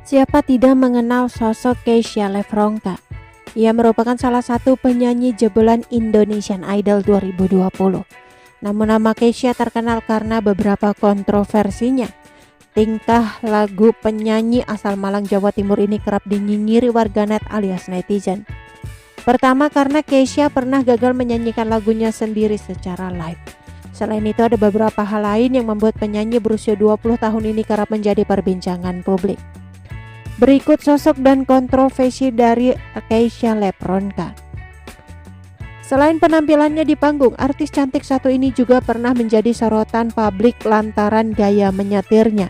Siapa tidak mengenal sosok Keisha Lefronka? Ia merupakan salah satu penyanyi jebolan Indonesian Idol 2020. Namun nama Keisha terkenal karena beberapa kontroversinya. Tingkah lagu penyanyi asal Malang, Jawa Timur ini kerap dinyinyiri warganet alias netizen. Pertama, karena Keisha pernah gagal menyanyikan lagunya sendiri secara live. Selain itu, ada beberapa hal lain yang membuat penyanyi berusia 20 tahun ini kerap menjadi perbincangan publik. Berikut sosok dan kontroversi dari Keisha Lefronka. Selain penampilannya di panggung, artis cantik satu ini juga pernah menjadi sorotan publik lantaran gaya menyetirnya.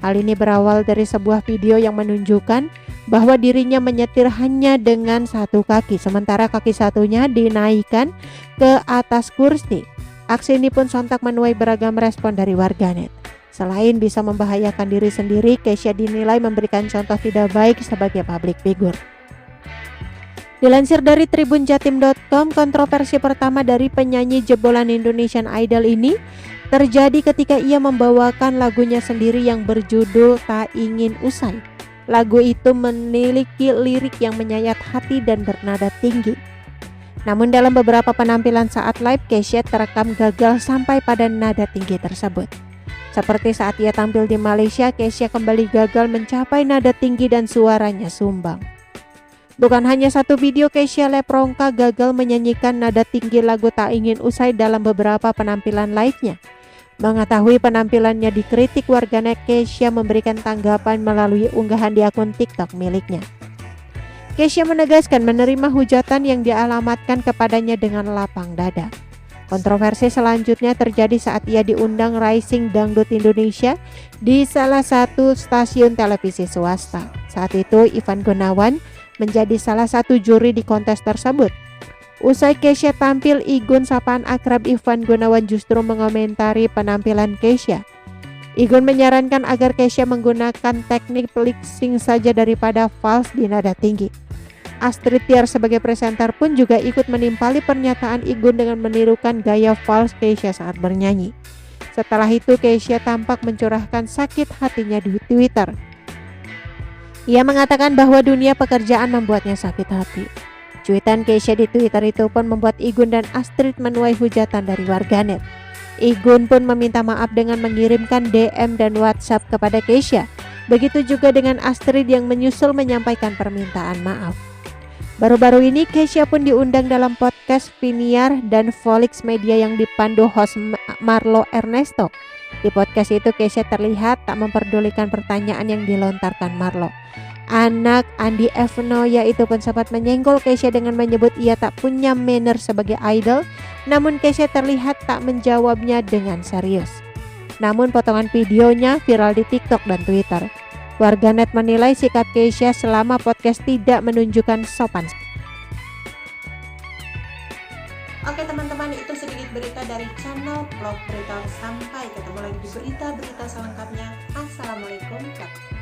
Hal ini berawal dari sebuah video yang menunjukkan bahwa dirinya menyetir hanya dengan satu kaki, sementara kaki satunya dinaikkan ke atas kursi. Aksi ini pun sontak menuai beragam respon dari warganet. Selain bisa membahayakan diri sendiri, Keisha dinilai memberikan contoh tidak baik sebagai public figure. Dilansir dari tribunjatim.com, kontroversi pertama dari penyanyi jebolan Indonesian Idol ini terjadi ketika ia membawakan lagunya sendiri yang berjudul Tak Ingin Usai. Lagu itu memiliki lirik yang menyayat hati dan bernada tinggi. Namun dalam beberapa penampilan saat live, Keisha terekam gagal sampai pada nada tinggi tersebut. Seperti saat ia tampil di Malaysia, Keisha kembali gagal mencapai nada tinggi dan suaranya sumbang. Bukan hanya satu video, Keisha Lefronka gagal menyanyikan nada tinggi lagu Tak Ingin Usai dalam beberapa penampilan live-nya. Mengetahui penampilannya dikritik warganet, Keisha memberikan tanggapan melalui unggahan di akun TikTok miliknya. Keisha menegaskan menerima hujatan yang dialamatkan kepadanya dengan lapang dada. Kontroversi selanjutnya terjadi saat ia diundang Rising Dangdut Indonesia di salah satu stasiun televisi swasta. Saat itu Ivan Gunawan menjadi salah satu juri di kontes tersebut. Usai Keisha tampil, Igun, sapaan akrab Ivan Gunawan, justru mengomentari penampilan Keisha. Igun menyarankan agar Keisha menggunakan teknik lip sync saja daripada false di nada tinggi. Astrid Tiar sebagai presenter pun juga ikut menimpali pernyataan Igun dengan menirukan gaya false Keisha saat bernyanyi. Setelah itu, Keisha tampak mencurahkan sakit hatinya di Twitter. Ia mengatakan bahwa dunia pekerjaan membuatnya sakit hati. Cuitan Keisha di Twitter itu pun membuat Igun dan Astrid menuai hujatan dari warganet. Igun pun meminta maaf dengan mengirimkan DM dan WhatsApp kepada Keisha. Begitu juga dengan Astrid yang menyusul menyampaikan permintaan maaf. Baru-baru ini Keisha pun diundang dalam podcast Viniar dan Volix Media yang dipandu host Marlo Ernesto. Di podcast itu Keisha terlihat tak memperdulikan pertanyaan yang dilontarkan Marlo. Anak Andi F. Noya itu pun sempat menyenggol Keisha dengan menyebut ia tak punya manner sebagai idol, namun Keisha terlihat tak menjawabnya dengan serius. Namun potongan videonya viral di TikTok dan Twitter. Warganet menilai sikap Keisha selama podcast tidak menunjukkan sopan. Oke teman-teman, itu sedikit berita dari channel Vlog Berita. Sampai ketemu lagi di berita-berita selengkapnya. Assalamualaikum.